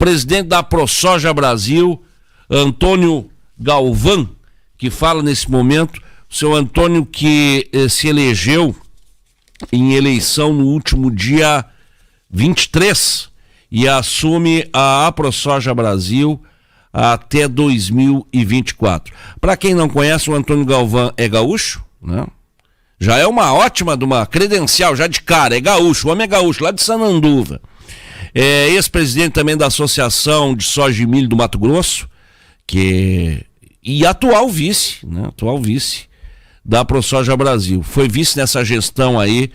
presidente da ProSoja Brasil, Antônio Galvão, que fala nesse momento. O seu Antônio que se elegeu em eleição no último dia 23 e assume a ProSoja Brasil até 2024. Para quem não conhece, o Antônio Galvão é gaúcho, né? Já é uma ótima de uma credencial, já de cara, é gaúcho, o homem é gaúcho, lá de Sananduva. É ex-presidente também da Associação de Soja e Milho do Mato Grosso, e atual vice, né? Atual vice da ProSoja Brasil. Foi vice nessa gestão aí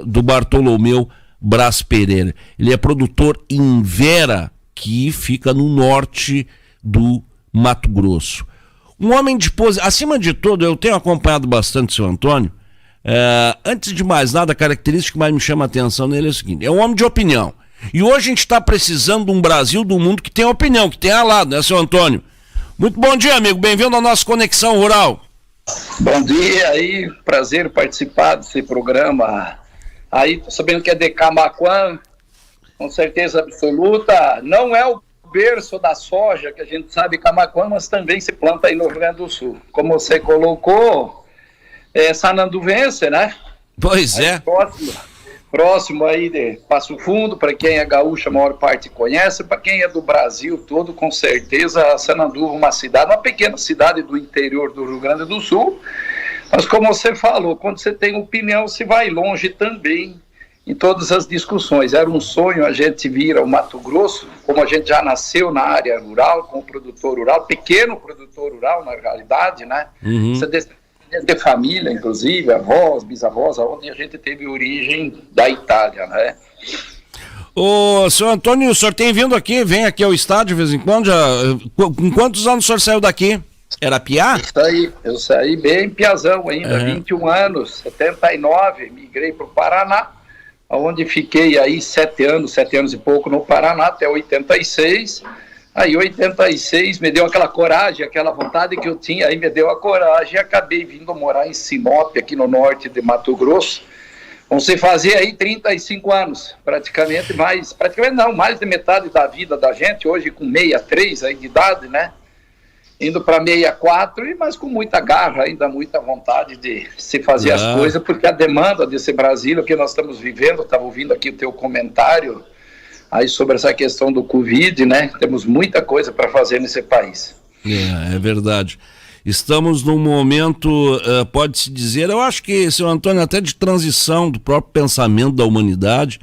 do Bartolomeu Braz Pereira. Ele é produtor em Vera, que fica no norte do Mato Grosso. Um homem de pose, acima de tudo, eu tenho acompanhado bastante o seu Antônio. Antes de mais nada, a característica que mais me chama a atenção nele é o seguinte: é um homem de opinião. E hoje a gente está precisando de um Brasil do mundo que tem opinião, que tem lado, né, seu Antônio? Muito bom dia, amigo. Bem-vindo à nossa Conexão Rural. Bom dia aí, prazer participar desse programa. Aí, tô sabendo que é de Camaquã, com certeza absoluta. Não é o berço da soja, que a gente sabe Camaquã, mas também se planta aí no Rio Grande do Sul. Como você colocou, sananduvense, né? Pois aí, é. Próximo aí de Passo Fundo, para quem é gaúcho, a maior parte conhece, para quem é do Brasil todo, com certeza, Sananduva, uma pequena cidade do interior do Rio Grande do Sul, mas como você falou, quando você tem opinião, se vai longe também em todas as discussões. Era um sonho a gente vir ao Mato Grosso, como a gente já nasceu na área rural, com o produtor rural, pequeno produtor rural, na realidade, né? Uhum. Você de família, inclusive, avós, bisavós, onde a gente teve origem da Itália, né? Ô, senhor Antônio, o senhor tem vindo aqui, vem aqui ao estádio de vez em quando, com quantos anos o senhor saiu daqui? Era piá? Eu saí bem piazão ainda, 21 anos, 79, migrei para o Paraná, onde fiquei aí 7 anos e pouco no Paraná, até 86. Aí 86 me deu aquela coragem, aquela vontade que eu tinha, aí me deu a coragem e acabei vindo morar em Sinop, aqui no norte de Mato Grosso. Vão se fazer aí 35 anos, praticamente mais de metade da vida da gente, hoje com 63 aí de idade, né? Indo para 64, mas com muita garra ainda, muita vontade de se fazer as coisas, porque a demanda desse Brasil que nós estamos vivendo, estava ouvindo aqui o teu comentário, aí sobre essa questão do Covid, né? Temos muita coisa para fazer nesse país. É verdade. Estamos num momento, pode-se dizer, eu acho que, seu Antônio, até de transição do próprio pensamento da humanidade,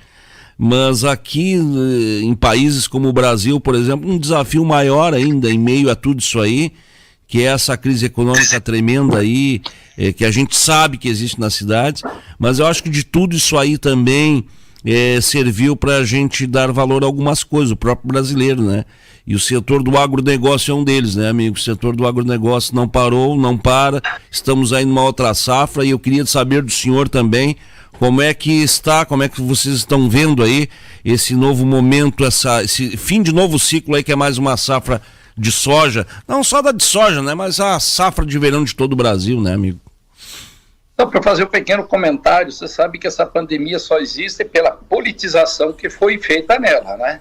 mas aqui em países como o Brasil, por exemplo, um desafio maior ainda em meio a tudo isso aí, que é essa crise econômica tremenda aí, que a gente sabe que existe nas cidades, mas eu acho que de tudo isso aí também serviu para a gente dar valor a algumas coisas, o próprio brasileiro, né? E o setor do agronegócio é um deles, né, amigo? O setor do agronegócio não parou, não para, estamos aí numa outra safra e eu queria saber do senhor também como é que está, como é que vocês estão vendo aí esse novo momento, esse fim de novo ciclo aí, que é mais uma safra de soja, não só da de soja, né, mas a safra de verão de todo o Brasil, né, amigo? Então, para fazer um pequeno comentário, você sabe que essa pandemia só existe pela politização que foi feita nela, né?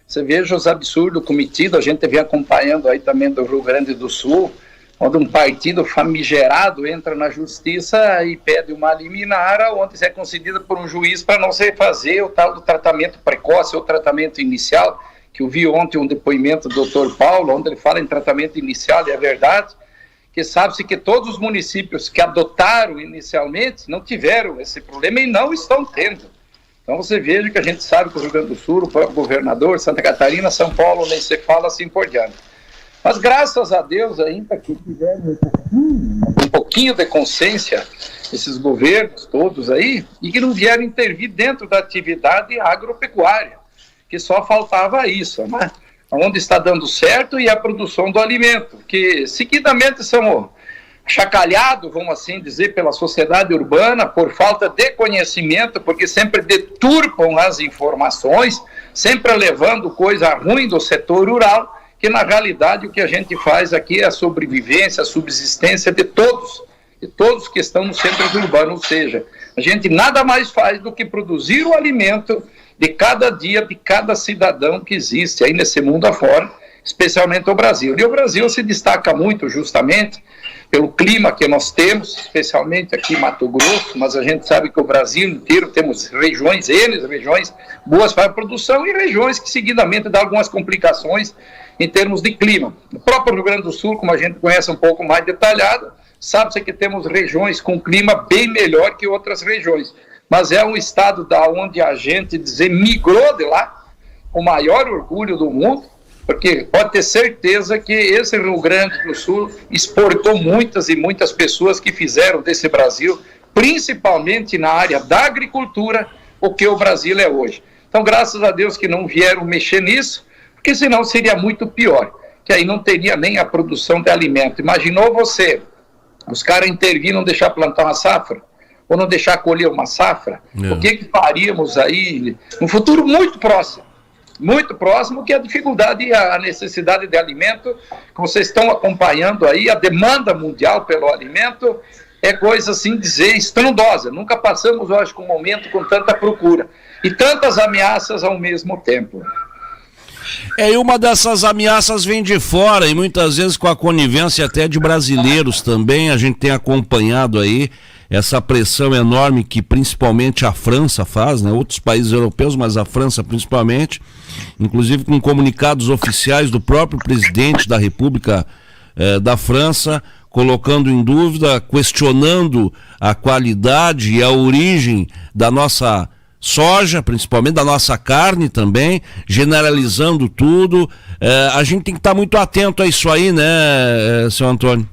Você veja os absurdos cometidos, a gente vem acompanhando aí também do Rio Grande do Sul, onde um partido famigerado entra na justiça e pede uma liminar, onde é concedida por um juiz para não se fazer o tal do tratamento precoce ou tratamento inicial, que eu vi ontem um depoimento do Dr. Paulo, onde ele fala em tratamento inicial, e é verdade, que sabe-se que todos os municípios que adotaram inicialmente não tiveram esse problema e não estão tendo. Então você veja que a gente sabe que o Rio Grande do Sul, o próprio governador, Santa Catarina, São Paulo, nem se fala, assim por diante. Mas graças a Deus ainda que tiveram um pouquinho de consciência, esses governos todos aí, e que não vieram intervir dentro da atividade agropecuária, que só faltava isso, né? Onde está dando certo e a produção do alimento, que seguidamente são chacalhados, vamos assim dizer, pela sociedade urbana, por falta de conhecimento, porque sempre deturpam as informações, sempre levando coisa ruim do setor rural, que na realidade o que a gente faz aqui é a sobrevivência, a subsistência de todos que estão no centro urbano, ou seja, a gente nada mais faz do que produzir o alimento de cada dia, de cada cidadão que existe aí nesse mundo afora, especialmente o Brasil. E o Brasil se destaca muito justamente pelo clima que nós temos, especialmente aqui em Mato Grosso, mas a gente sabe que o Brasil inteiro temos regiões boas para a produção e regiões que seguidamente dão algumas complicações em termos de clima. O próprio Rio Grande do Sul, como a gente conhece um pouco mais detalhado, sabe-se que temos regiões com clima bem melhor que outras regiões, mas é um estado da onde a gente migrou de lá, com o maior orgulho do mundo, porque pode ter certeza que esse Rio Grande do Sul exportou muitas e muitas pessoas que fizeram desse Brasil, principalmente na área da agricultura, o que o Brasil é hoje. Então, graças a Deus que não vieram mexer nisso, porque senão seria muito pior, que aí não teria nem a produção de alimento. Imaginou você, os caras intervir, não deixar plantar uma safra, ou não deixar colher uma safra? O que faríamos aí no futuro muito próximo, que a dificuldade e a necessidade de alimento, que vocês estão acompanhando aí, a demanda mundial pelo alimento é coisa, assim dizer, estrondosa. Nunca passamos, eu acho, com um momento com tanta procura e tantas ameaças ao mesmo tempo. E uma dessas ameaças vem de fora e muitas vezes com a conivência até de brasileiros também. A gente tem acompanhado aí essa pressão enorme que principalmente a França faz, né? Outros países europeus, mas a França principalmente, inclusive com comunicados oficiais do próprio presidente da República da França, colocando em dúvida, questionando a qualidade e a origem da nossa soja, principalmente da nossa carne também, generalizando tudo. A gente tem que estar muito atento a isso aí, né, seu Antônio?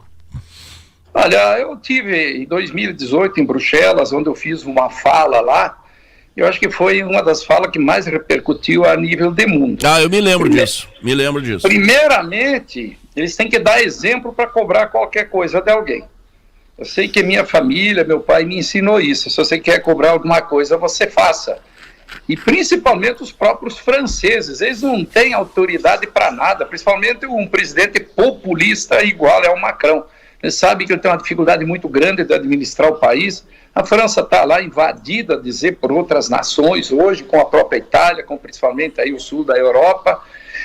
Olha, eu tive em 2018 em Bruxelas, onde eu fiz uma fala lá. Eu acho que foi uma das falas que mais repercutiu a nível de mundo. Eu me lembro disso. Primeiramente, eles têm que dar exemplo para cobrar qualquer coisa de alguém. Eu sei que minha família, meu pai me ensinou isso. Se você quer cobrar alguma coisa, você faça. E principalmente os próprios franceses, eles não têm autoridade para nada, principalmente um presidente populista igual é o Macron. Eles sabem que ele tem uma dificuldade muito grande de administrar o país. A França está lá invadida, dizer, por outras nações hoje, com a própria Itália, com principalmente aí o sul da Europa,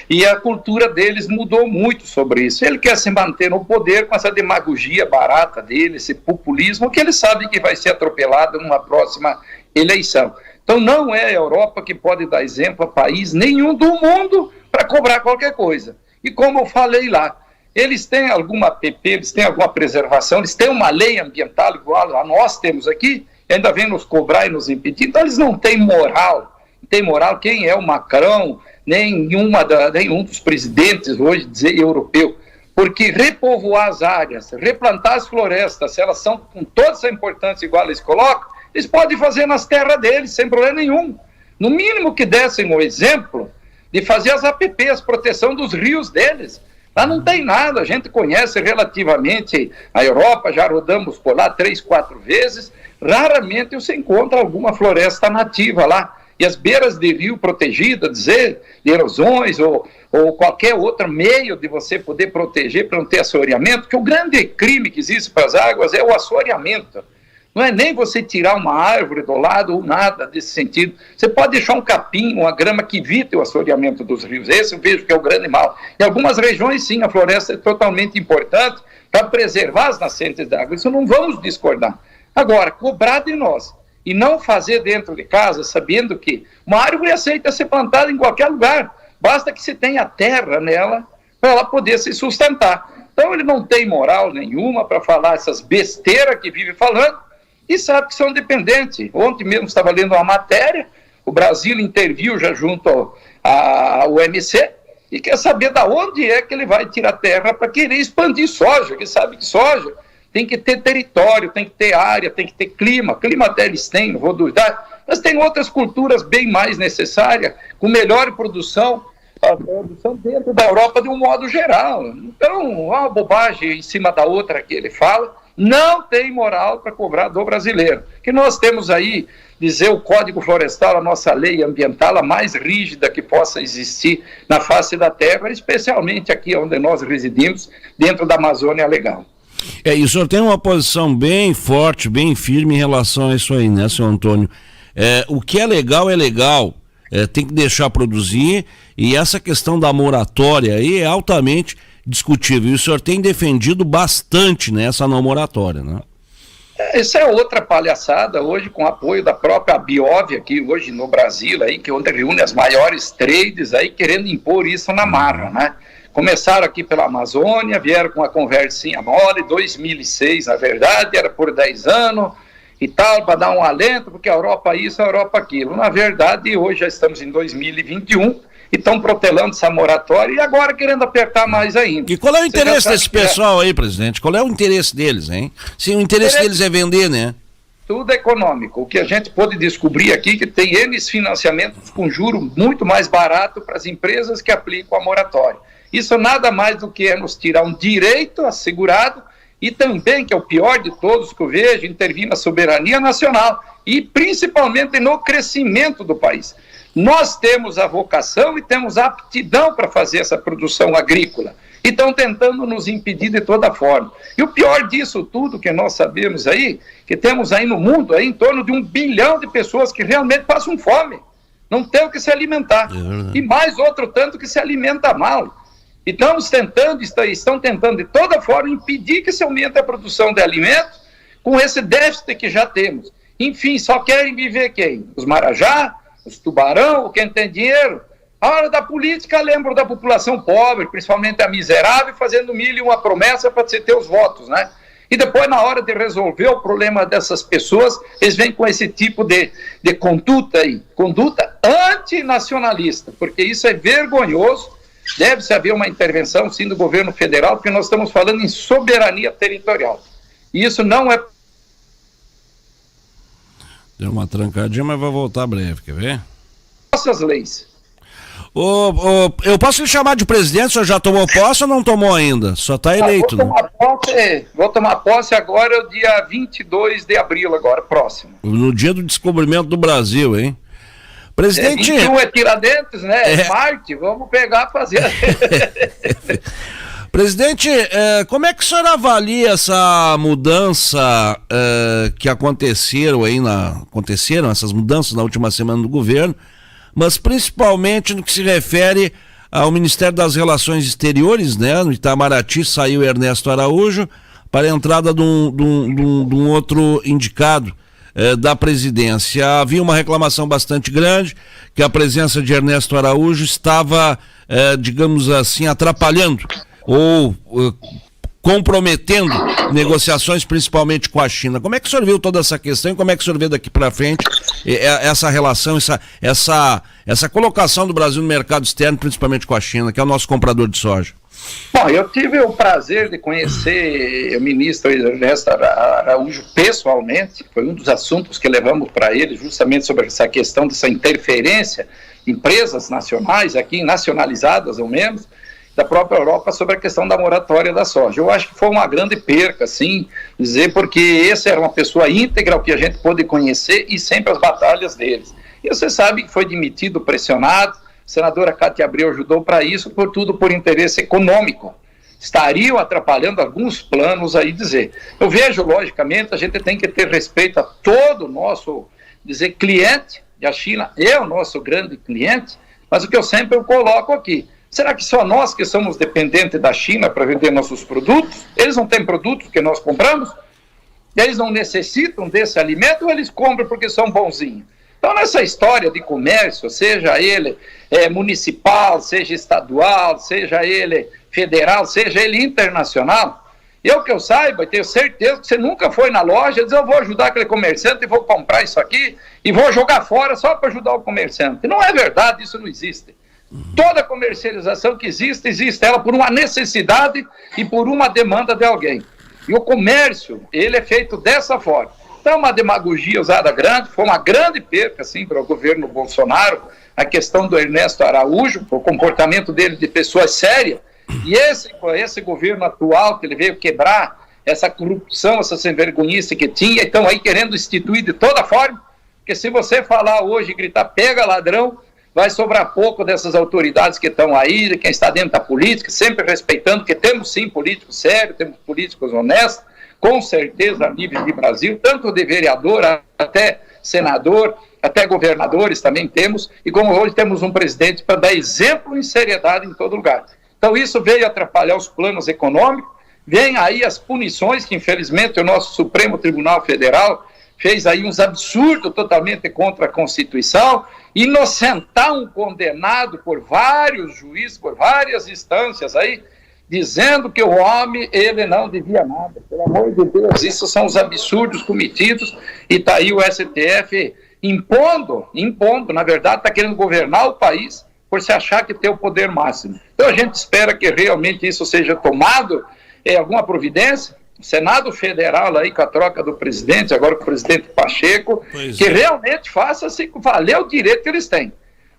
e a cultura deles mudou muito sobre isso. Ele quer se manter no poder com essa demagogia barata dele, esse populismo, que ele sabe que vai ser atropelado numa próxima eleição. Então não é a Europa que pode dar exemplo a país nenhum do mundo para cobrar qualquer coisa. E como eu falei lá, eles têm alguma APP, eles têm alguma preservação, eles têm uma lei ambiental igual a nós temos aqui, e ainda vem nos cobrar e nos impedir. Então eles não têm moral. Não tem moral quem é o Macron, nenhum dos presidentes hoje, dizer europeu. Porque repovoar as áreas, replantar as florestas, se elas são com toda essa importância igual eles colocam, eles podem fazer nas terras deles, sem problema nenhum. No mínimo que dessem o exemplo de fazer as APPs, proteção dos rios deles. Lá não tem nada, a gente conhece relativamente a Europa, já rodamos por lá 3, 4 vezes, raramente você encontra alguma floresta nativa lá. E as beiras de rio protegidas, dizer, de erosões ou qualquer outro meio de você poder proteger para não ter assoreamento, porque o grande crime que existe para as águas é o assoreamento. Não é nem você tirar uma árvore do lado ou nada desse sentido. Você pode deixar um capim, uma grama que evite o assoreamento dos rios. Esse eu vejo que é o grande mal. Em algumas regiões, sim, a floresta é totalmente importante para preservar as nascentes d'água. Isso não vamos discordar. Agora, cobrar de nós e não fazer dentro de casa, sabendo que uma árvore aceita ser plantada em qualquer lugar. Basta que se tenha terra nela para ela poder se sustentar. Então ele não tem moral nenhuma para falar essas besteiras que vive falando, e sabe que são dependentes. Ontem mesmo estava lendo uma matéria, o Brasil interviu já junto ao OMC, e quer saber de onde é que ele vai tirar terra para querer expandir soja, que sabe que soja tem que ter território, tem que ter área, tem que ter clima até eles têm, não vou duvidar, mas tem outras culturas bem mais necessárias, com melhor produção, a produção dentro da Europa de um modo geral. Então, uma bobagem em cima da outra que ele fala, não tem moral para cobrar do brasileiro. Que nós temos aí, dizer, o Código Florestal, a nossa lei ambiental, a mais rígida que possa existir na face da terra, especialmente aqui onde nós residimos, dentro da Amazônia Legal. E o senhor tem uma posição bem forte, bem firme em relação a isso aí, né, senhor Antônio? O que é legal, tem que deixar produzir, e essa questão da moratória aí é altamente discutível. E o senhor tem defendido bastante nessa não moratória, né? Essa é outra palhaçada hoje, com apoio da própria Biov aqui hoje no Brasil, aí, que onde reúne as maiores trades aí, querendo impor isso na marra, né? Começaram aqui pela Amazônia, vieram com uma conversinha mole, 2006 na verdade, era por 10 anos e tal, para dar um alento, porque a Europa isso, a Europa aquilo. Na verdade, hoje já estamos em 2021 e estão protelando essa moratória e agora querendo apertar mais ainda. E qual é o interesse desse pessoal aí, presidente? Qual é o interesse deles, hein? Sim, o interesse deles é vender, né? Tudo econômico. O que a gente pôde descobrir aqui que tem eles financiamentos com juro muito mais barato para as empresas que aplicam a moratória. Isso nada mais do que é nos tirar um direito assegurado e também, que é o pior de todos que eu vejo, intervir na soberania nacional e principalmente no crescimento do país. Nós temos a vocação e temos a aptidão para fazer essa produção agrícola e estão tentando nos impedir de toda forma. E o pior disso tudo que nós sabemos aí, que temos aí no mundo aí em torno de 1 bilhão de pessoas que realmente passam fome, não tem o que se alimentar, e mais outro tanto que se alimenta mal. E estão tentando de toda forma impedir que se aumente a produção de alimentos com esse déficit que já temos. Enfim, só querem viver quem? Os marajá, os tubarão, quem tem dinheiro. A hora da política, lembro da população pobre, principalmente a miserável, fazendo mil e uma promessa para você ter os votos, né? E depois, na hora de resolver o problema dessas pessoas, eles vêm com esse tipo de conduta aí, conduta antinacionalista, porque isso é vergonhoso. Deve-se haver uma intervenção, sim, do governo federal, porque nós estamos falando em soberania territorial. E isso não é... Deu uma trancadinha, mas vai voltar breve, quer ver? Nossas leis. Eu posso lhe chamar de presidente? O senhor já tomou posse ou não tomou ainda? Só está eleito, né? Vou tomar posse agora, o dia 22 de abril, agora, próximo. No dia do descobrimento do Brasil, hein? Presidente... 21 é Tiradentes, né? É Marte, vamos pegar e fazer... Presidente, como é que o senhor avalia essa mudança que aconteceram essas mudanças na última semana do governo, mas principalmente no que se refere ao Ministério das Relações Exteriores, né? No Itamaraty saiu Ernesto Araújo para a entrada de um outro indicado da presidência. Havia uma reclamação bastante grande que a presença de Ernesto Araújo estava, digamos assim, atrapalhando ou comprometendo negociações, principalmente com a China. Como é que o senhor viu toda essa questão e como é que o senhor vê daqui para frente essa relação, essa colocação do Brasil no mercado externo, principalmente com a China, que é o nosso comprador de soja? Bom, eu tive o prazer de conhecer o ministro Ernesto Araújo pessoalmente. Foi um dos assuntos que levamos para ele, justamente sobre essa questão dessa interferência, empresas nacionais aqui, nacionalizadas ao menos, da própria Europa, sobre a questão da moratória da soja. Eu acho que foi uma grande perca, sim, dizer, porque esse era uma pessoa íntegra, o que a gente pôde conhecer, e sempre as batalhas deles. E você sabe que foi demitido, pressionado, a senadora Cátia Abreu ajudou para isso, por tudo por interesse econômico. Estariam atrapalhando alguns planos aí, dizer. Eu vejo, logicamente, a gente tem que ter respeito a todo o nosso, dizer, cliente, e a China é o nosso grande cliente, mas o que eu sempre coloco aqui, será que só nós que somos dependentes da China para vender nossos produtos? Eles não têm produtos que nós compramos? Eles não necessitam desse alimento ou eles compram porque são bonzinhos? Então, nessa história de comércio, seja ele municipal, seja estadual, seja ele federal, seja ele internacional, que eu saiba, tenho certeza que você nunca foi na loja e diz, eu vou ajudar aquele comerciante e vou comprar isso aqui e vou jogar fora só para ajudar o comerciante. Não é verdade, isso não existe. Toda comercialização que existe ela por uma necessidade e por uma demanda de alguém. E o comércio, ele é feito dessa forma. Então, uma demagogia usada grande, foi uma grande perca, assim, para o governo Bolsonaro, a questão do Ernesto Araújo, o comportamento dele de pessoa séria, e esse governo atual, que ele veio quebrar essa corrupção, essa sem-vergonhice que tinha, então aí querendo instituir de toda forma, porque se você falar hoje e gritar, pega ladrão, vai sobrar pouco dessas autoridades que estão aí, de quem está dentro da política, sempre respeitando que temos sim políticos sérios, temos políticos honestos, com certeza a nível de Brasil, tanto de vereador até senador, até governadores também temos, e como hoje temos um presidente para dar exemplo em seriedade em todo lugar. Então isso veio atrapalhar os planos econômicos, vem aí as punições que infelizmente o nosso Supremo Tribunal Federal fez aí uns absurdos totalmente contra a Constituição, inocentar um condenado por vários juízes, por várias instâncias aí, dizendo que o homem, ele não devia nada. Pelo amor de Deus, isso são os absurdos cometidos, e está aí o STF impondo, na verdade, está querendo governar o país por se achar que tem o poder máximo. Então a gente espera que realmente isso seja tomado, alguma providência, o Senado Federal aí com a troca do presidente, agora com o presidente Pacheco, que realmente faça-se valer o direito que eles têm.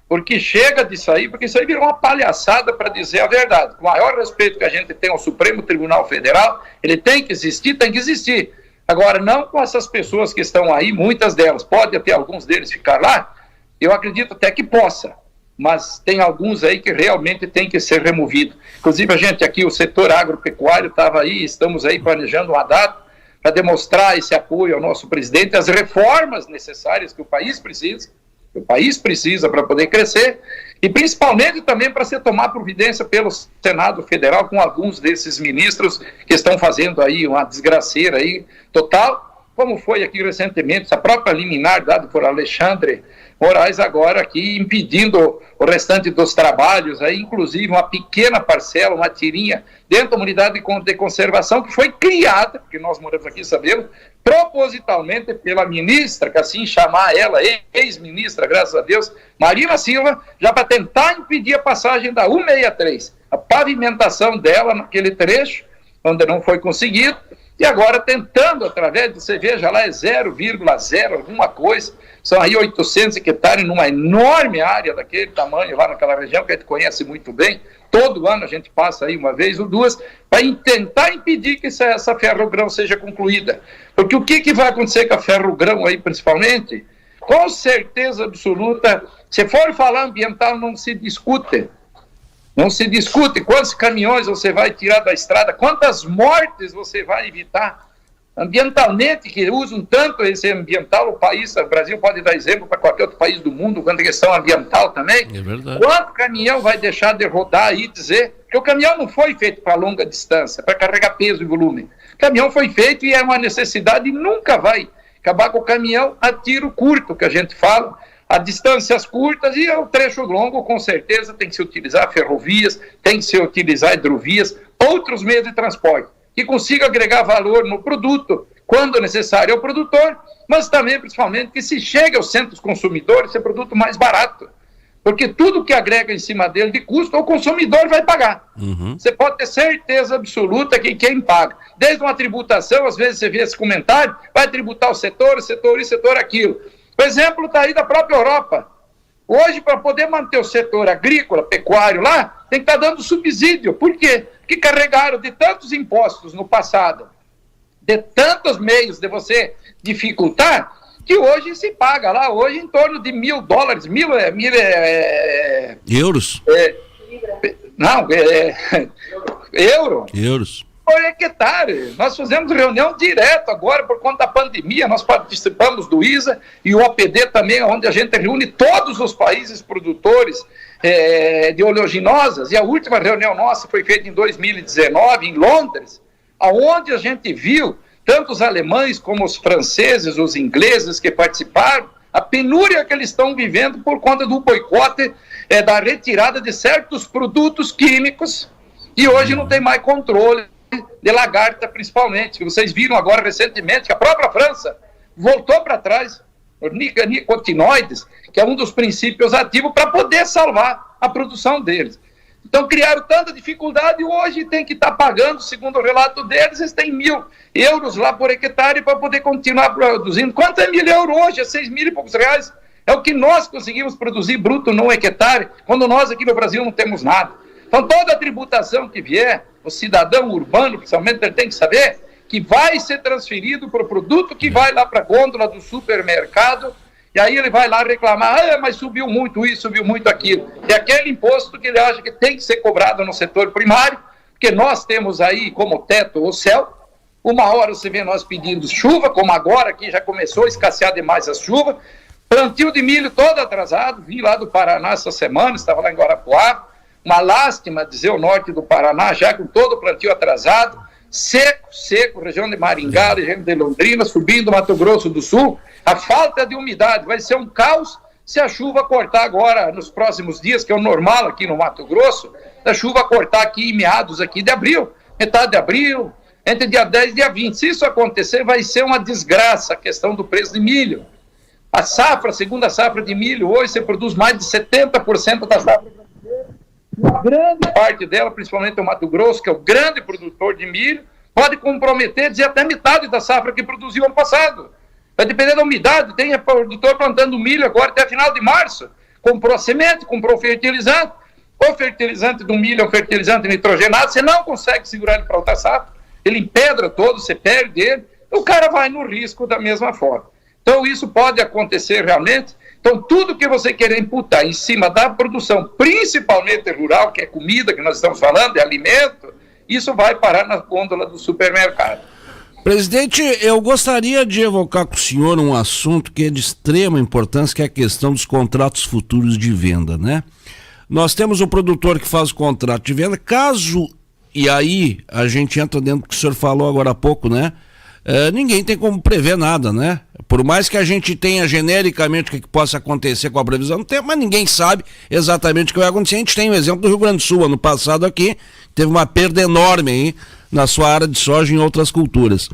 Porque chega disso aí, porque isso aí virou uma palhaçada, para dizer a verdade. Com o maior respeito que a gente tem ao Supremo Tribunal Federal, ele tem que existir. Agora, não com essas pessoas que estão aí, muitas delas, pode até alguns deles ficar lá, eu acredito até que possa, mas tem alguns aí que realmente tem que ser removido. Inclusive, a gente aqui, o setor agropecuário, estava aí, estamos aí planejando uma data para demonstrar esse apoio ao nosso presidente, as reformas necessárias que o país precisa para poder crescer, e principalmente também para se tomar providência pelo Senado Federal com alguns desses ministros que estão fazendo aí uma desgraceira aí total, como foi aqui recentemente, essa própria liminar dada por Alexandre Moraes agora aqui impedindo o restante dos trabalhos, aí, inclusive uma pequena parcela, uma tirinha dentro da unidade de conservação que foi criada, porque nós moramos aqui, sabemos, propositalmente pela ministra, que assim chamar ela, ex-ministra, graças a Deus, Marina Silva, já para tentar impedir a passagem da 163, a pavimentação dela naquele trecho, onde não foi conseguido, e agora tentando, através de, você veja lá, é 0,0 alguma coisa, são aí 800 hectares numa enorme área daquele tamanho lá naquela região, que a gente conhece muito bem, todo ano a gente passa aí uma vez ou duas, para tentar impedir que essa ferrogrão seja concluída. Porque o que vai acontecer com a ferrogrão aí, principalmente? Com certeza absoluta, se for falar ambiental, não se discute. Não se discute quantos caminhões você vai tirar da estrada, quantas mortes você vai evitar. Ambientalmente, que usam tanto esse ambiental, o Brasil pode dar exemplo para qualquer outro país do mundo, quanto a questão ambiental também. É verdade. Quanto caminhão vai deixar de rodar aí e dizer que o caminhão não foi feito para longa distância, para carregar peso e volume. O caminhão foi feito e é uma necessidade e nunca vai acabar com o caminhão a tiro curto, que a gente fala, a distâncias curtas, e o trecho longo, com certeza, tem que se utilizar ferrovias, tem que se utilizar hidrovias, outros meios de transporte, que consiga agregar valor no produto, quando necessário ao produtor, mas também, principalmente, que se chegue aos centros consumidores, esse produto mais barato. Porque tudo que agrega em cima dele de custo, o consumidor vai pagar. Você pode ter certeza absoluta que quem paga, desde uma tributação, às vezes você vê esse comentário, vai tributar o setor isso, setor aquilo. O exemplo está aí da própria Europa. Hoje, para poder manter o setor agrícola, pecuário lá, tem que estar dando subsídio. Por quê? Porque carregaram de tantos impostos no passado, de tantos meios de você dificultar, que hoje se paga lá, hoje em torno de $1.000, euros? Euros. Por hectare. Nós fizemos reunião direto agora por conta da pandemia, nós participamos do ISA e o OPD também, onde a gente reúne todos os países produtores de oleaginosas, e a última reunião nossa foi feita em 2019, em Londres, aonde a gente viu tanto os alemães como os franceses, os ingleses que participaram, a penúria que eles estão vivendo por conta do boicote da retirada de certos produtos químicos, e hoje não tem mais controle de lagarta, principalmente, que vocês viram agora recentemente, que a própria França voltou para trás, os nicotinoides, que é um dos princípios ativos para poder salvar a produção deles. Então criaram tanta dificuldade e hoje tem que estar pagando, segundo o relato deles, eles têm €1.000 lá por hectare para poder continuar produzindo. Quanto é €1.000 hoje? É 6.000 e poucos reais. É o que nós conseguimos produzir bruto num hectare, quando nós aqui no Brasil não temos nada. Então toda a tributação que vier, o cidadão urbano, principalmente, ele tem que saber que vai ser transferido para o produto que vai lá para a gôndola do supermercado, e aí ele vai lá reclamar, mas subiu muito isso, subiu muito aquilo. E aquele imposto que ele acha que tem que ser cobrado no setor primário, porque nós temos aí como teto o céu, uma hora você vê nós pedindo chuva, como agora aqui já começou a escassear demais a chuva, plantio de milho todo atrasado, vim lá do Paraná essa semana, estava lá em Guarapuava, uma lástima dizer o norte do Paraná, já com todo o plantio atrasado, seco, região de Maringá, região de Londrina, subindo Mato Grosso do Sul, a falta de umidade vai ser um caos se a chuva cortar agora nos próximos dias, que é o normal aqui no Mato Grosso, a chuva cortar aqui em meados aqui de abril, metade de abril, entre dia 10 e dia 20. Se isso acontecer, vai ser uma desgraça a questão do preço de milho. A safra, a segunda safra de milho, hoje você produz mais de 70% da safra brasileira. Uma grande parte dela, principalmente o Mato Grosso, que é o grande produtor de milho, pode comprometer, dizer até metade da safra que produziu ano passado. Vai depender da umidade. Tem produtor plantando milho agora até final de março. Comprou semente, comprou fertilizante. O fertilizante do milho é um fertilizante nitrogenado, você não consegue segurar ele para outra safra. Ele empedra todo, você perde ele. O cara vai no risco da mesma forma. Então isso pode acontecer realmente. Então tudo que você querer imputar em cima da produção, principalmente rural, que é comida que nós estamos falando, é alimento, isso vai parar na gôndola do supermercado. Presidente, eu gostaria de evocar com o senhor um assunto que é de extrema importância, que é a questão dos contratos futuros de venda, né? Nós temos o produtor que faz o contrato de venda, caso, e aí a gente entra dentro do que o senhor falou agora há pouco, né? Ninguém tem como prever nada, né? Por mais que a gente tenha genericamente o que possa acontecer com a previsão, não tem, mas ninguém sabe exatamente o que vai acontecer. A gente tem o exemplo do Rio Grande do Sul, ano passado aqui, teve uma perda enorme aí na sua área de soja e em outras culturas.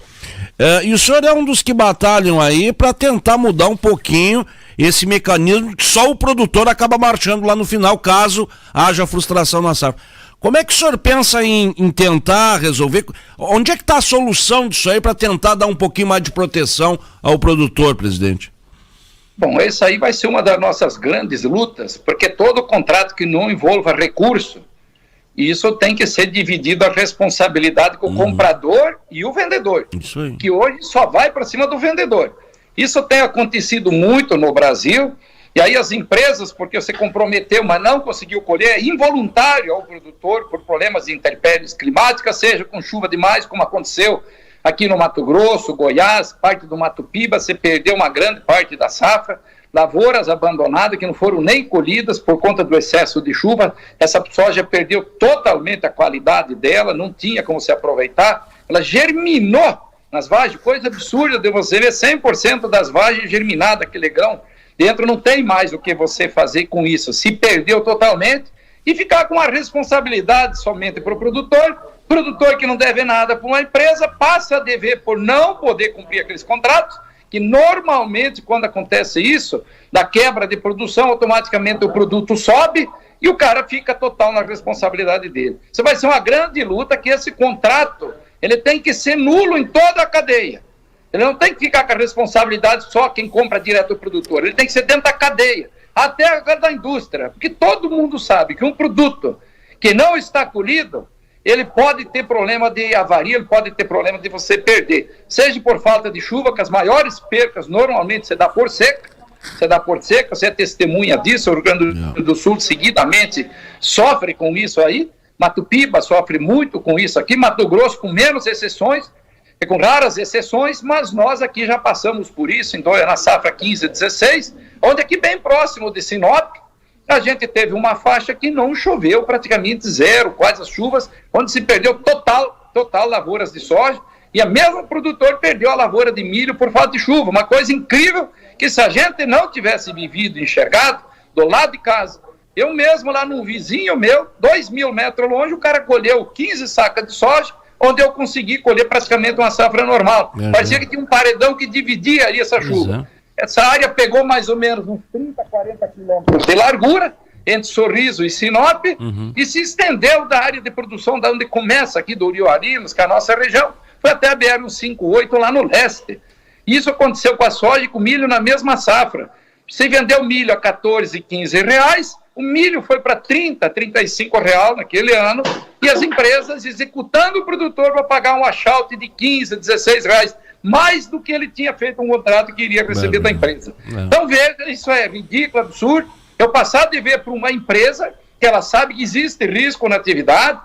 E o senhor é um dos que batalham aí para tentar mudar um pouquinho esse mecanismo que só o produtor acaba marchando lá no final, caso haja frustração na safra. Como é que o senhor pensa em tentar resolver? Onde é que está a solução disso aí para tentar dar um pouquinho mais de proteção ao produtor, presidente? Bom, essa aí vai ser uma das nossas grandes lutas, porque todo contrato que não envolva recurso, isso tem que ser dividido a responsabilidade com o comprador e o vendedor, isso aí. Que hoje só vai para cima do vendedor. Isso tem acontecido muito no Brasil. E aí as empresas, porque você comprometeu, mas não conseguiu colher, é involuntário ao produtor por problemas de intempéries climáticas, seja com chuva demais, como aconteceu aqui no Mato Grosso, Goiás, parte do Mato Piba, você perdeu uma grande parte da safra, lavouras abandonadas que não foram nem colhidas por conta do excesso de chuva, essa soja perdeu totalmente a qualidade dela, não tinha como se aproveitar, ela germinou nas vagens, coisa absurda de você ver 100% das vagens germinadas, aquele grão, dentro não tem mais o que você fazer com isso, se perdeu totalmente e ficar com a responsabilidade somente para o produtor que não deve nada para uma empresa, passa a dever por não poder cumprir aqueles contratos, que normalmente quando acontece isso, da quebra de produção, automaticamente o produto sobe e o cara fica total na responsabilidade dele. Isso vai ser uma grande luta, que esse contrato ele tem que ser nulo em toda a cadeia. Ele não tem que ficar com a responsabilidade só quem compra direto do produtor. Ele tem que ser dentro da cadeia, até a da indústria. Porque todo mundo sabe que um produto que não está colhido, ele pode ter problema de avaria, ele pode ter problema de você perder. Seja por falta de chuva, que as maiores percas normalmente você dá por seca. Você é testemunha disso. O Rio Grande do Sul seguidamente sofre com isso aí. Mato Piba sofre muito com isso aqui. Mato Grosso com menos exceções. Com raras exceções, mas nós aqui já passamos por isso na safra 15-16, onde aqui bem próximo de Sinop, a gente teve uma faixa que não choveu, praticamente zero, quase as chuvas, onde se perdeu total lavouras de soja, e a mesma produtor perdeu a lavoura de milho por falta de chuva. Uma coisa incrível, que se a gente não tivesse vivido e enxergado, do lado de casa, eu mesmo lá num vizinho meu, 2.000 metros longe, o cara colheu 15 sacas de soja, onde eu consegui colher praticamente uma safra normal. Parecia que tinha um paredão que dividia ali essa chuva. Essa área pegou mais ou menos uns 30, 40 quilômetros de largura, entre Sorriso e Sinop, e se estendeu da área de produção, da onde começa aqui, do Rio Arinos, que é a nossa região, foi até a BR-158 lá no leste. Isso aconteceu com a soja e com o milho na mesma safra. Se vendeu milho a 14, 15 reais, o milho foi para 30, 35 reais naquele ano, e as empresas executando o produtor para pagar um achaute de 15, 16 reais, mais do que ele tinha feito um contrato que iria receber da empresa. Então veja, isso é ridículo, absurdo. Eu passar de ver para uma empresa que ela sabe que existe risco na atividade,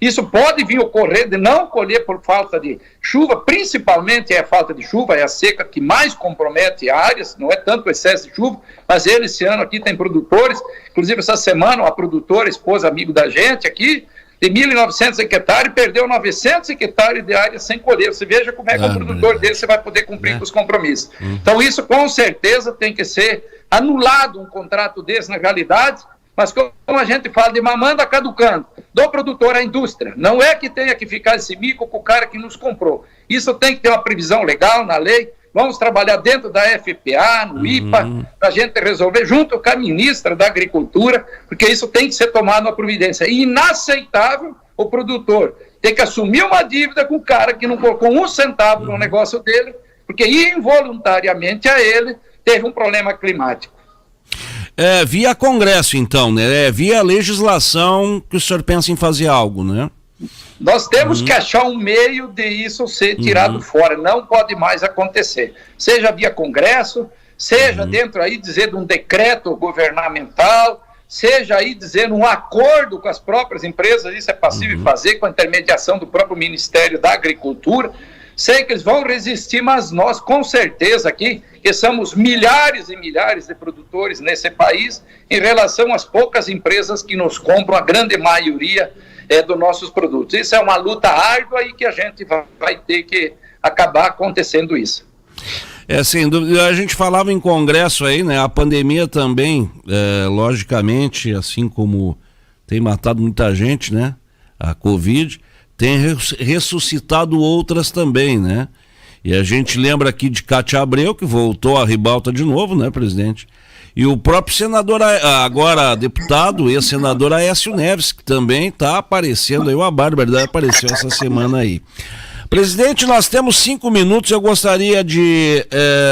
Isso pode vir ocorrer de não colher por falta de chuva, principalmente é a falta de chuva, é a seca que mais compromete áreas, não é tanto o excesso de chuva, mas esse ano aqui tem produtores, inclusive essa semana uma produtora, esposa, amigo da gente aqui, de 1.900 hectares, perdeu 900 hectares de área sem colher. Você veja como é que o produtor dele você vai poder cumprir com os compromissos. Então isso com certeza tem que ser anulado, um contrato desse na realidade, mas como a gente fala de mamanda caducando, do produtor à indústria. Não é que tenha que ficar esse mico com o cara que nos comprou. Isso tem que ter uma previsão legal na lei. Vamos trabalhar dentro da FPA, no IPA, para a gente resolver junto com a ministra da Agricultura, porque isso tem que ser tomado uma providência. E inaceitável o produtor ter que assumir uma dívida com o cara que não colocou um centavo no negócio dele, porque involuntariamente a ele teve um problema climático. Via Congresso, então, né? Via legislação que o senhor pensa em fazer algo, né? Nós temos que achar um meio de isso ser tirado fora. Não pode mais acontecer. Seja via Congresso, seja dentro aí dizer de um decreto governamental, seja aí dizendo um acordo com as próprias empresas, isso é possível fazer com a intermediação do próprio Ministério da Agricultura. Sei que eles vão resistir, mas nós, com certeza, aqui, que somos milhares e milhares de produtores nesse país, em relação às poucas empresas que nos compram, a grande maioria dos nossos produtos. Isso é uma luta árdua e que a gente vai ter que acabar acontecendo isso. Sem dúvida. A gente falava em Congresso aí, né? A pandemia também, logicamente, assim como tem matado muita gente, né? A Covid tem ressuscitado outras também, né? E a gente lembra aqui de Cátia Abreu, que voltou à ribalta de novo, né, presidente? E o próprio senador, agora deputado, ex-senador Aécio Neves, que também está aparecendo aí, uma barbaridade, apareceu essa semana aí. Presidente, nós temos 5 minutos, eu gostaria de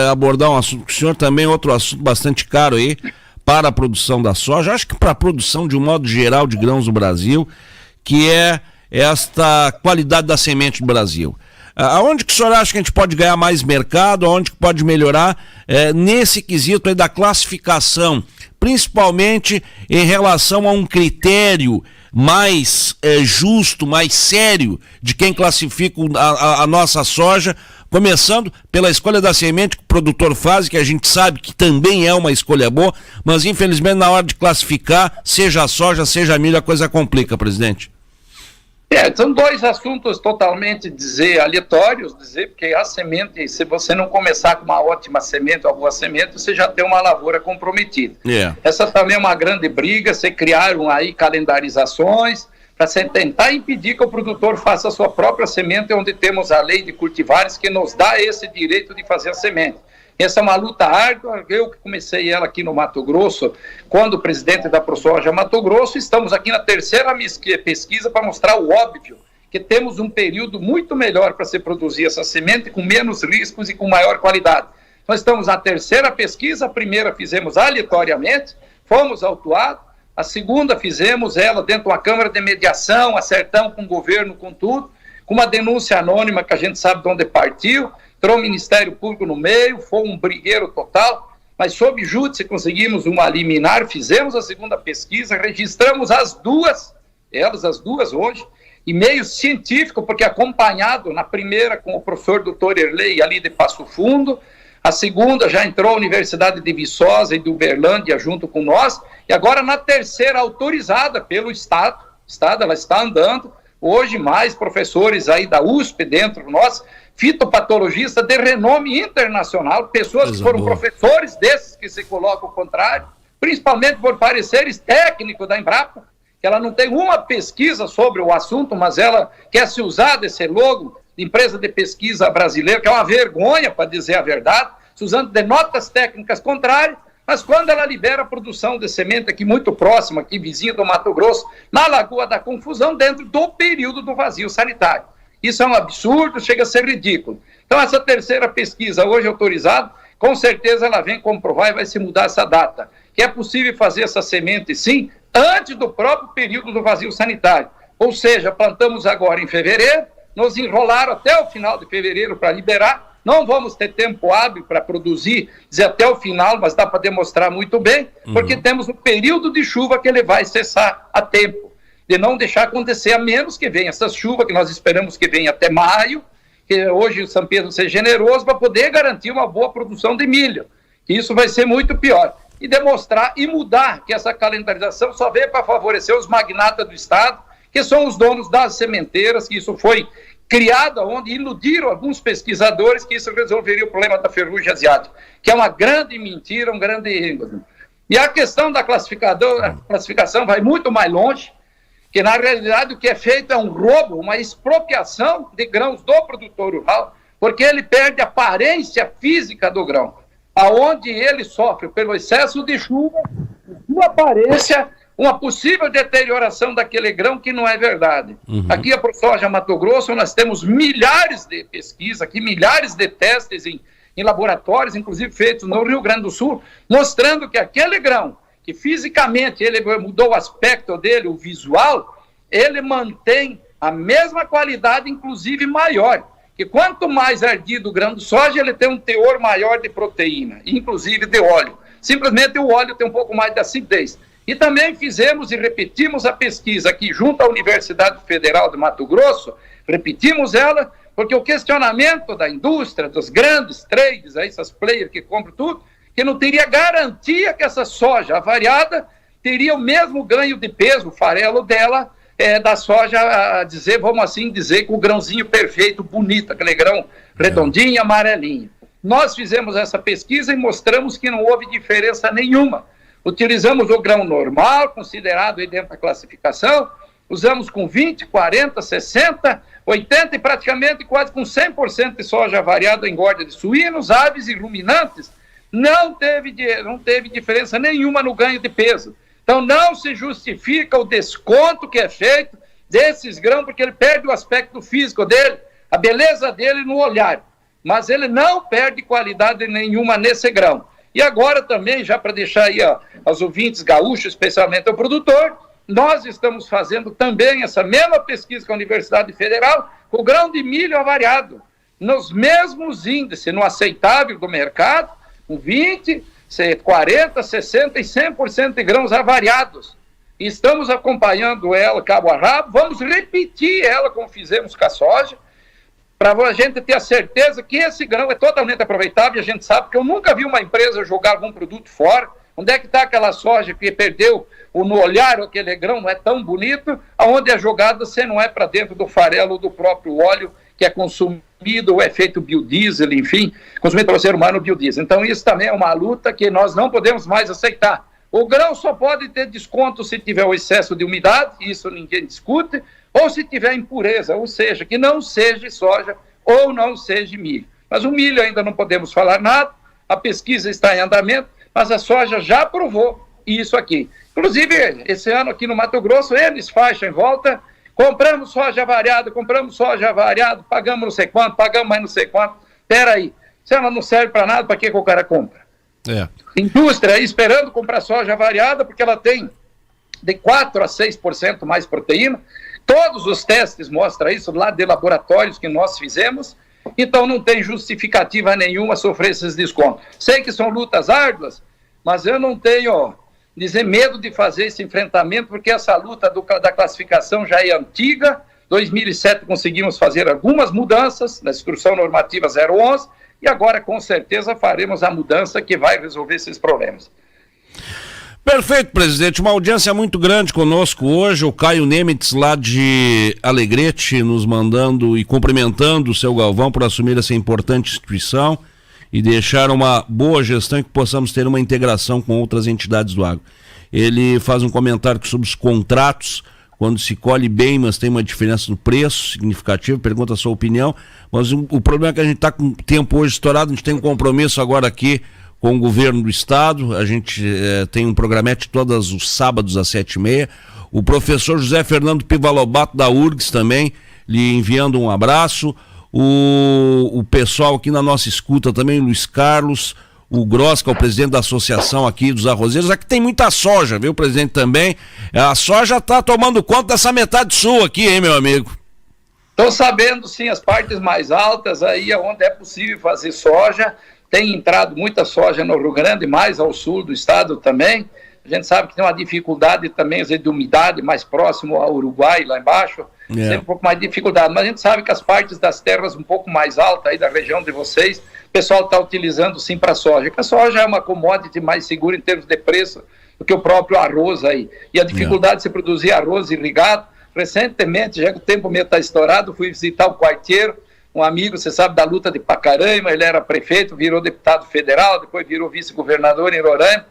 abordar um assunto com o senhor também, outro assunto bastante caro aí, para a produção da soja, acho que para a produção de um modo geral de grãos no Brasil, que é esta qualidade da semente do Brasil. Aonde que o senhor acha que a gente pode ganhar mais mercado, aonde que pode melhorar nesse quesito aí da classificação, principalmente em relação a um critério mais justo, mais sério de quem classifica a nossa soja, começando pela escolha da semente que o produtor faz, que a gente sabe que também é uma escolha boa, mas infelizmente na hora de classificar, seja a soja, seja a milho, a coisa complica, presidente. São dois assuntos totalmente aleatórios, porque a semente, se você não começar com uma ótima semente, uma boa semente, você já tem uma lavoura comprometida. Essa também é uma grande briga, se criaram aí calendarizações para tentar impedir que o produtor faça a sua própria semente, onde temos a lei de cultivares que nos dá esse direito de fazer a semente. Essa é uma luta árdua, eu que comecei ela aqui no Mato Grosso, quando presidente da ProSoja Mato Grosso, estamos aqui na terceira pesquisa para mostrar o óbvio, que temos um período muito melhor para se produzir essa semente, com menos riscos e com maior qualidade. Nós estamos na terceira pesquisa, a primeira fizemos aleatoriamente, fomos autuados, a segunda fizemos ela dentro de uma câmara de mediação, acertamos com o governo, com tudo, com uma denúncia anônima que a gente sabe de onde partiu, entrou o Ministério Público no meio, foi um brigueiro total, mas sob júdice conseguimos uma liminar, fizemos a segunda pesquisa, registramos as duas hoje, e meio científico, porque acompanhado na primeira com o professor Dr. Erlei, ali de Passo Fundo, a segunda já entrou a Universidade de Viçosa e de Uberlândia junto com nós, e agora na terceira autorizada pelo Estado, ela está andando, hoje mais professores aí da USP dentro de nós, fitopatologista de renome internacional, pessoas que foram professores desses que se colocam ao contrário, principalmente por pareceres técnicos da Embrapa, que ela não tem uma pesquisa sobre o assunto, mas ela quer se usar desse logo de empresa de pesquisa brasileira, que é uma vergonha, para dizer a verdade, se usando de notas técnicas contrárias, mas quando ela libera a produção de semente aqui muito próxima, aqui vizinha do Mato Grosso, na Lagoa da Confusão, dentro do período do vazio sanitário. Isso é um absurdo, chega a ser ridículo. Então essa terceira pesquisa, hoje autorizada, com certeza ela vem comprovar e vai se mudar essa data. Que é possível fazer essa semente, sim, antes do próprio período do vazio sanitário. Ou seja, plantamos agora em fevereiro, nos enrolaram até o final de fevereiro para liberar, não vamos ter tempo hábil para produzir, dizer até o final, mas dá para demonstrar muito bem, porque temos um período de chuva que ele vai cessar a tempo. de não deixar acontecer, a menos que venha essa chuva, que nós esperamos que venha até maio, que hoje o São Pedro seja generoso para poder garantir uma boa produção de milho. Isso vai ser muito pior. E demonstrar e mudar que essa calendarização só veio para favorecer os magnatas do Estado, que são os donos das sementeiras, que isso foi criado onde iludiram alguns pesquisadores que isso resolveria o problema da ferrugem asiática, que é uma grande mentira, um grande erro. E a questão da classificação vai muito mais longe, que na realidade o que é feito é um roubo, uma expropriação de grãos do produtor rural, porque ele perde a aparência física do grão, aonde ele sofre pelo excesso de chuva, sua aparência, uma possível deterioração daquele grão que não é verdade. Aqui a ProSoja Mato Grosso nós temos milhares de pesquisas, aqui, milhares de testes em laboratórios, inclusive feitos no Rio Grande do Sul, mostrando que aquele grão, que fisicamente ele mudou o aspecto dele, o visual, ele mantém a mesma qualidade, inclusive maior. Que quanto mais ardido o grão de soja, ele tem um teor maior de proteína, inclusive de óleo. Simplesmente o óleo tem um pouco mais de acidez. E também fizemos e repetimos a pesquisa aqui junto à Universidade Federal de Mato Grosso, repetimos ela, porque o questionamento da indústria, dos grandes trades, aí, essas players que compram tudo, que não teria garantia que essa soja avariada teria o mesmo ganho de peso, o farelo dela, da soja, vamos assim dizer, com o grãozinho perfeito, bonito, aquele grão redondinho e amarelinho. Nós fizemos essa pesquisa e mostramos que não houve diferença nenhuma. Utilizamos o grão normal, considerado aí dentro da classificação, usamos com 20, 40, 60, 80 e praticamente quase com 100% de soja avariada em engorda de suínos, aves e ruminantes. Não teve diferença nenhuma no ganho de peso. Então não se justifica o desconto que é feito desses grãos, porque ele perde o aspecto físico dele, a beleza dele no olhar, mas ele não perde qualidade nenhuma nesse grão. E agora também, já para deixar aí aos ouvintes gaúchos, especialmente ao produtor, nós estamos fazendo também essa mesma pesquisa com a Universidade Federal, com o grão de milho avariado, nos mesmos índices, no aceitável do mercado, com 20, 40, 60 e 100% de grãos avariados. Estamos acompanhando ela cabo a rabo, vamos repetir ela como fizemos com a soja, para a gente ter a certeza que esse grão é totalmente aproveitável. E a gente sabe que eu nunca vi uma empresa jogar algum produto fora. Onde é que está aquela soja que perdeu no olhar, aquele grão não é tão bonito, aonde é jogada se não é para dentro do farelo do próprio óleo que é consumido, ou é feito biodiesel, enfim, consumido pelo ser humano biodiesel. Então isso também é uma luta que nós não podemos mais aceitar. O grão só pode ter desconto se tiver o excesso de umidade, isso ninguém discute, ou se tiver impureza, ou seja, que não seja soja ou não seja milho. Mas o milho ainda não podemos falar nada, a pesquisa está em andamento, mas a soja já provou isso aqui. Inclusive, esse ano aqui no Mato Grosso, eles faixam em volta, compramos soja avariada, pagamos não sei quanto, pagamos mais não sei quanto. Espera aí, se ela não serve para nada, para que o cara compra? Indústria aí esperando comprar soja avariada, porque ela tem de 4 a 6% mais proteína. Todos os testes mostram isso lá de laboratórios que nós fizemos, então não tem justificativa nenhuma sofrer esses descontos. Sei que são lutas árduas, mas eu não tenho medo de fazer esse enfrentamento, porque essa luta da classificação já é antiga. 2007 conseguimos fazer algumas mudanças na Instrução Normativa 011 e agora com certeza faremos a mudança que vai resolver esses problemas. Perfeito, presidente. Uma audiência muito grande conosco hoje. O Caio Nemitz, lá de Alegrete, nos mandando e cumprimentando o seu Galvão por assumir essa importante instituição e deixar uma boa gestão e que possamos ter uma integração com outras entidades do agro. Ele faz um comentário sobre os contratos, quando se colhe bem, mas tem uma diferença no preço significativo, pergunta a sua opinião, mas o problema é que a gente está com o tempo hoje estourado, a gente tem um compromisso agora aqui com o governo do estado, a gente tem um programete todos os sábados às 7h30, o professor José Fernando Pivalobato da URGS também, lhe enviando um abraço, o pessoal aqui na nossa escuta também, Luiz Carlos, o Gross, que é o presidente da associação aqui dos arrozeiros, aqui tem muita soja, viu, presidente, também, a soja tá tomando conta dessa metade sul aqui, hein, meu amigo? Estou sabendo, sim, as partes mais altas, aí onde é possível fazer soja, tem entrado muita soja no Rio Grande, mais ao sul do estado também, A gente sabe que tem uma dificuldade também, às vezes, de umidade, mais próximo ao Uruguai, lá embaixo, sempre um pouco mais de dificuldade. Mas a gente sabe que as partes das terras um pouco mais altas aí da região de vocês, o pessoal está utilizando sim para soja. Porque a soja é uma commodity mais segura em termos de preço do que o próprio arroz aí. E a dificuldade de se produzir arroz irrigado, recentemente, já que o tempo meio está estourado, fui visitar o Quarteiro, um amigo, você sabe, da luta de Pacaraima, ele era prefeito, virou deputado federal, depois virou vice-governador em Roraima.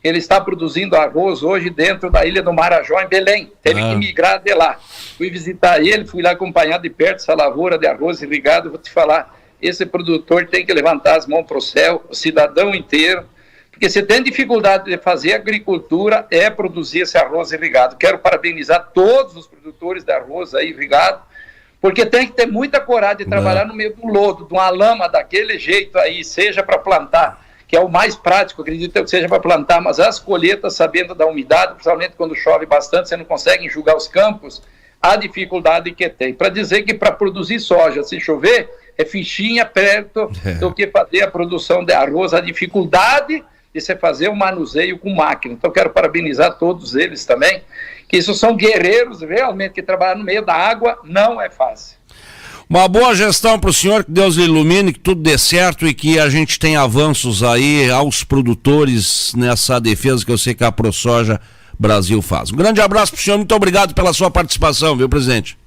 Ele está produzindo arroz hoje dentro da Ilha do Marajó, em Belém. Teve que migrar de lá. Fui visitar ele, fui lá acompanhar de perto essa lavoura de arroz irrigado. Vou te falar, esse produtor tem que levantar as mãos para o céu, o cidadão inteiro, porque se tem dificuldade de fazer agricultura, é produzir esse arroz irrigado. Quero parabenizar todos os produtores de arroz aí irrigado, porque tem que ter muita coragem de trabalhar no meio do lodo, de uma lama daquele jeito aí, seja para plantar, que é o mais prático, acredito que seja para plantar, mas as colheitas, sabendo da umidade, principalmente quando chove bastante, você não consegue enxugar os campos, a dificuldade que tem. Para dizer que para produzir soja, se chover, é fichinha perto do que fazer a produção de arroz, a dificuldade de você fazer o manuseio com máquina. Então, quero parabenizar todos eles também, que isso são guerreiros, realmente, que trabalhar no meio da água não é fácil. Uma boa gestão para o senhor, que Deus lhe ilumine, que tudo dê certo e que a gente tenha avanços aí aos produtores nessa defesa que eu sei que a ProSoja Brasil faz. Um grande abraço para o senhor, muito obrigado pela sua participação, viu, presidente?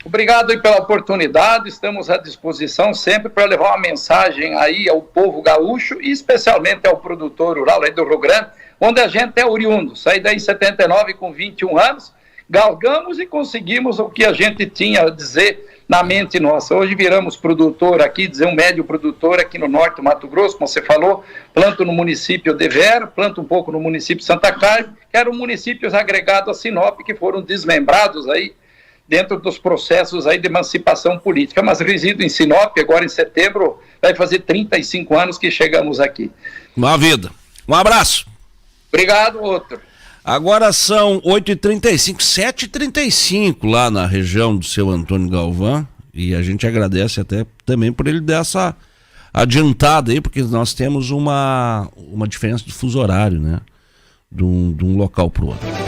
Obrigado aí pela oportunidade, estamos à disposição sempre para levar uma mensagem aí ao povo gaúcho e especialmente ao produtor rural aí do Rio Grande, onde a gente é oriundo. Saí daí em 79 com 21 anos, galgamos e conseguimos o que a gente tinha a dizer na mente nossa. Hoje viramos produtor aqui, dizer um médio produtor aqui no norte do Mato Grosso, como você falou, planto no município de Vera, planto um pouco no município de Santa Carmen, que eram municípios agregados a Sinop, que foram desmembrados aí dentro dos processos aí de emancipação política, mas resido em Sinop, agora em setembro, vai fazer 35 anos que chegamos aqui. Uma vida. Um abraço. Obrigado, outro. Agora são 8h35, 7h35 lá na região do seu Antônio Galvão, e a gente agradece até também por ele dar essa adiantada aí, porque nós temos uma diferença de fuso horário, né? De um local para o outro.